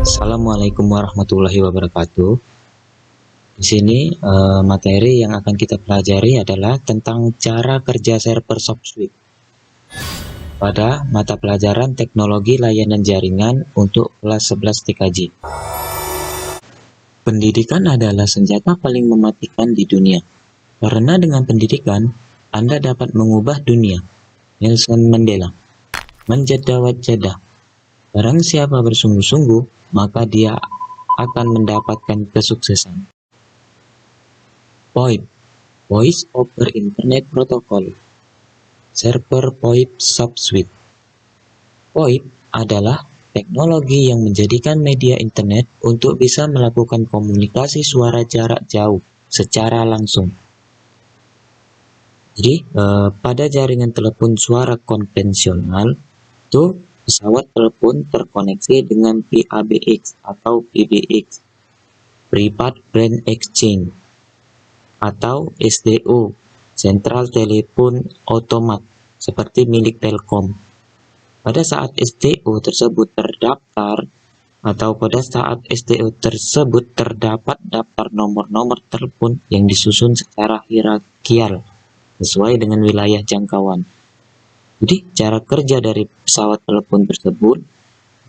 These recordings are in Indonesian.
Assalamualaikum warahmatullahi wabarakatuh. Di sini materi yang akan kita pelajari adalah tentang cara kerja server SoftSuite pada mata pelajaran Teknologi Layanan Jaringan untuk kelas 11 TKJ. Pendidikan adalah senjata paling mematikan di dunia. Karena dengan pendidikan, Anda dapat mengubah dunia. Nelson Mandela. Menjadawat jadah. Barang siapa bersungguh-sungguh, maka dia akan mendapatkan kesuksesan. VoIP, Voice over Internet Protocol, server VoIP SoftSuite. VoIP adalah teknologi yang menjadikan media internet untuk bisa melakukan komunikasi suara jarak jauh secara langsung. Jadi, pada jaringan telepon suara konvensional, itu pesawat telepon terkoneksi dengan PABX atau PBX, Private Brand Exchange, atau STO, Central Telepon Automat, seperti milik Telkom. Pada saat STO tersebut terdaftar, atau pada saat STO tersebut terdapat daftar nomor-nomor telepon yang disusun secara hierarkial sesuai dengan wilayah jangkauan. Jadi, cara kerja dari pesawat telepon tersebut,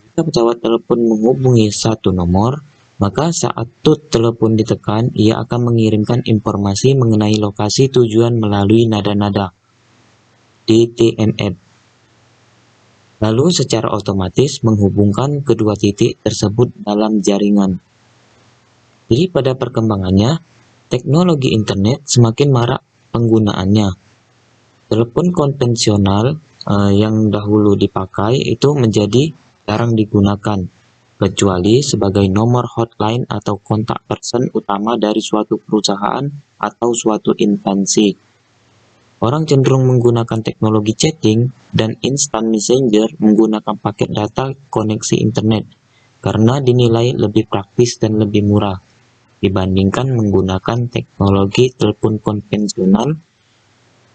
jika pesawat telepon menghubungi satu nomor, maka saat tut telepon ditekan, ia akan mengirimkan informasi mengenai lokasi tujuan melalui nada-nada DTMF. Lalu secara otomatis menghubungkan kedua titik tersebut dalam jaringan. Jadi pada perkembangannya, teknologi internet semakin marak penggunaannya. Telepon konvensional yang dahulu dipakai itu menjadi jarang digunakan, kecuali sebagai nomor hotline atau kontak person utama dari suatu perusahaan atau suatu instansi. Orang cenderung menggunakan teknologi chatting dan instant messenger menggunakan paket data koneksi internet karena dinilai lebih praktis dan lebih murah dibandingkan menggunakan teknologi telepon konvensional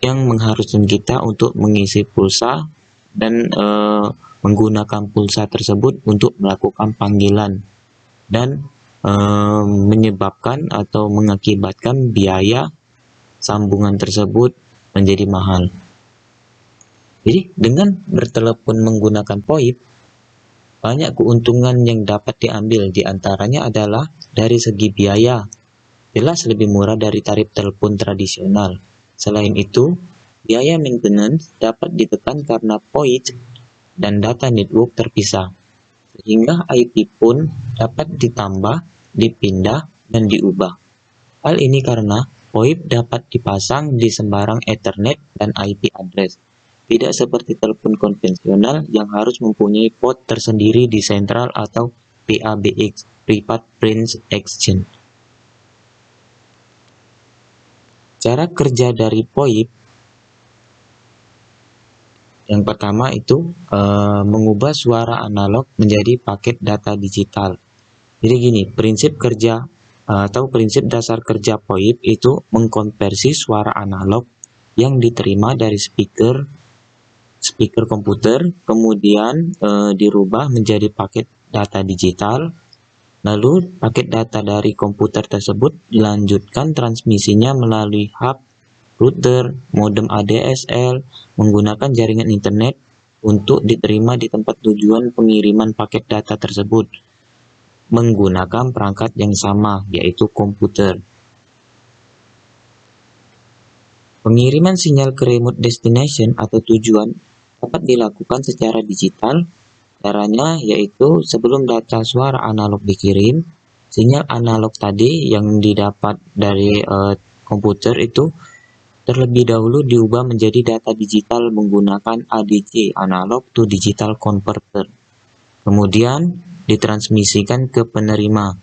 yang mengharuskan kita untuk mengisi pulsa dan menggunakan pulsa tersebut untuk melakukan panggilan dan menyebabkan atau mengakibatkan biaya sambungan tersebut menjadi mahal. Jadi dengan bertelepon menggunakan VoIP, banyak keuntungan yang dapat diambil, diantaranya adalah dari segi biaya, jelas lebih murah dari tarif telepon tradisional. Selain itu, biaya maintenance dapat ditekan karena VoIP dan data network terpisah, sehingga IP pun dapat ditambah, dipindah, dan diubah. Hal ini karena VoIP dapat dipasang di sembarang Ethernet dan IP address, tidak seperti telepon konvensional yang harus mempunyai port tersendiri di sentral atau PABX, Private Branch Exchange. Cara kerja dari VoIP yang pertama itu mengubah suara analog menjadi paket data digital. Jadi gini, prinsip kerja atau prinsip dasar kerja VoIP itu mengkonversi suara analog yang diterima dari speaker komputer, kemudian dirubah menjadi paket data digital. Lalu paket data dari komputer tersebut dilanjutkan transmisinya melalui hub, router, modem ADSL, menggunakan jaringan internet untuk diterima di tempat tujuan pengiriman paket data tersebut menggunakan perangkat yang sama, yaitu komputer. Pengiriman sinyal ke remote destination atau tujuan dapat dilakukan secara digital. Caranya yaitu sebelum data suara analog dikirim, sinyal analog tadi yang didapat dari komputer itu terlebih dahulu diubah menjadi data digital menggunakan ADC, Analog to Digital Converter. Kemudian ditransmisikan ke penerima.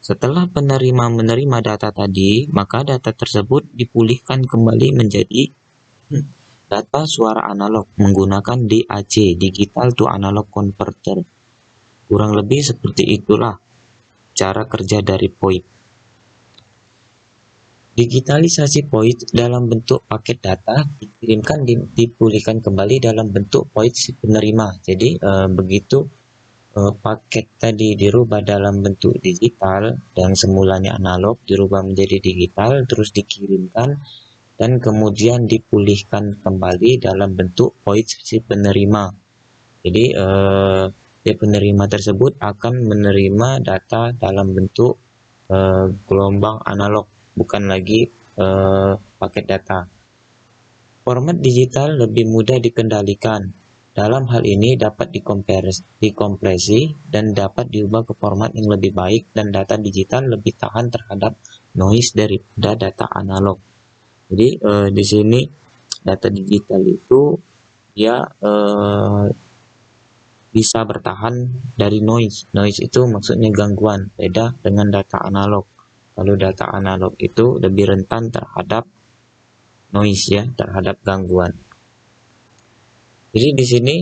Setelah penerima menerima data tadi, maka data tersebut dipulihkan kembali menjadi data suara analog menggunakan DAC, Digital to Analog Converter. Kurang lebih seperti itulah cara kerja dari VoIP. Digitalisasi VoIP dalam bentuk paket data dikirimkan dipulihkan kembali dalam bentuk VoIP si penerima. Jadi begitu paket tadi dirubah dalam bentuk digital dan semulanya analog dirubah menjadi digital, terus dikirimkan dan kemudian dipulihkan kembali dalam bentuk void si penerima. Jadi si penerima tersebut akan menerima data dalam bentuk gelombang analog, bukan lagi paket data. Format digital lebih mudah dikendalikan. Dalam hal ini dapat dikompresi dan dapat diubah ke format yang lebih baik, dan data digital lebih tahan terhadap noise daripada data analog. Jadi di sini data digital itu dia bisa bertahan dari noise. Noise itu maksudnya gangguan, beda dengan data analog. Kalau data analog itu lebih rentan terhadap noise ya, terhadap gangguan. Jadi di sini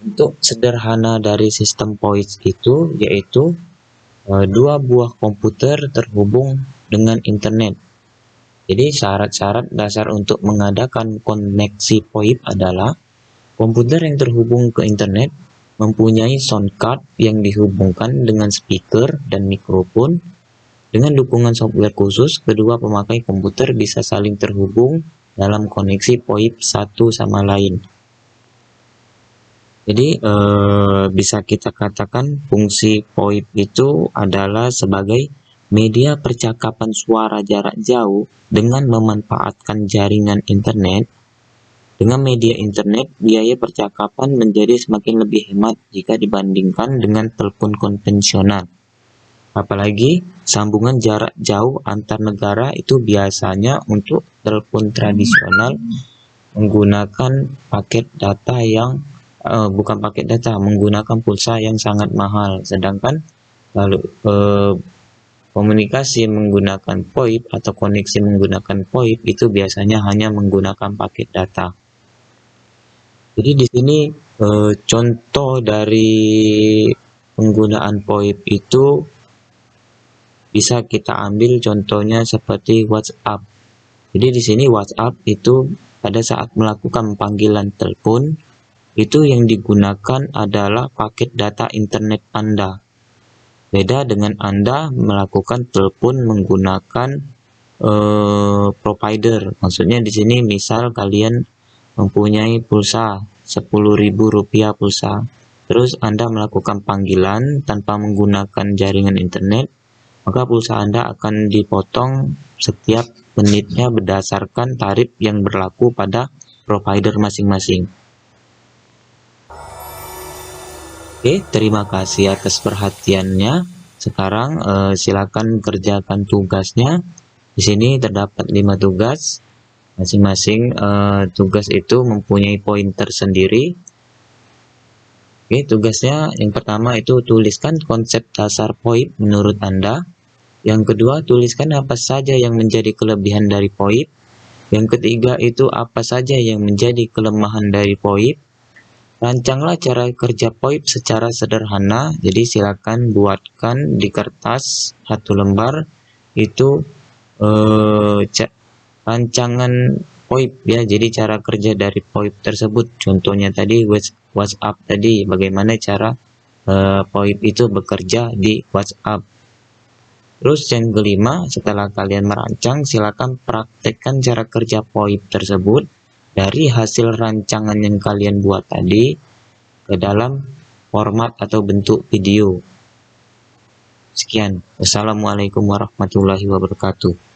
untuk sederhana dari sistem POIT itu yaitu dua buah komputer terhubung dengan internet. Jadi syarat-syarat dasar untuk mengadakan koneksi POIT adalah komputer yang terhubung ke internet mempunyai sound card yang dihubungkan dengan speaker dan mikrofon. Dengan dukungan software khusus, kedua pemakai komputer bisa saling terhubung dalam koneksi POIT satu sama lain. Jadi bisa kita katakan fungsi POIT itu adalah sebagai media percakapan suara jarak jauh dengan memanfaatkan jaringan internet. Dengan media internet, biaya percakapan menjadi semakin lebih hemat jika dibandingkan dengan telepon konvensional. Apalagi sambungan jarak jauh antar negara itu biasanya untuk telepon tradisional menggunakan paket data yang menggunakan pulsa yang sangat mahal. Sedangkan kalau komunikasi menggunakan VoIP atau koneksi menggunakan VoIP itu biasanya hanya menggunakan paket data. Jadi di sini contoh dari penggunaan VoIP itu bisa kita ambil contohnya seperti WhatsApp. Jadi di sini WhatsApp itu pada saat melakukan panggilan telepon itu yang digunakan adalah paket data internet Anda. Beda dengan Anda melakukan telepon menggunakan provider. Maksudnya di sini misal kalian mempunyai pulsa Rp10.000 pulsa. Terus Anda melakukan panggilan tanpa menggunakan jaringan internet, maka pulsa Anda akan dipotong setiap menitnya berdasarkan tarif yang berlaku pada provider masing-masing. Oke, terima kasih atas perhatiannya. Sekarang silakan kerjakan tugasnya. Di sini terdapat 5 tugas. Masing-masing tugas itu mempunyai pointer sendiri. Oke, tugasnya yang pertama itu tuliskan konsep dasar VoIP menurut Anda. Yang kedua, tuliskan apa saja yang menjadi kelebihan dari VoIP. Yang ketiga itu apa saja yang menjadi kelemahan dari VoIP. Rancanglah cara kerja VoIP secara sederhana. Jadi silakan buatkan di kertas 1 lembar itu rancangan VoIP ya. Jadi cara kerja dari VoIP tersebut. Contohnya tadi WhatsApp tadi, bagaimana cara VoIP itu bekerja di WhatsApp. Terus yang kelima, setelah kalian merancang, silakan praktekkan cara kerja VoIP tersebut dari hasil rancangan yang kalian buat tadi ke dalam format atau bentuk video. Sekian. Wassalamualaikum warahmatullahi wabarakatuh.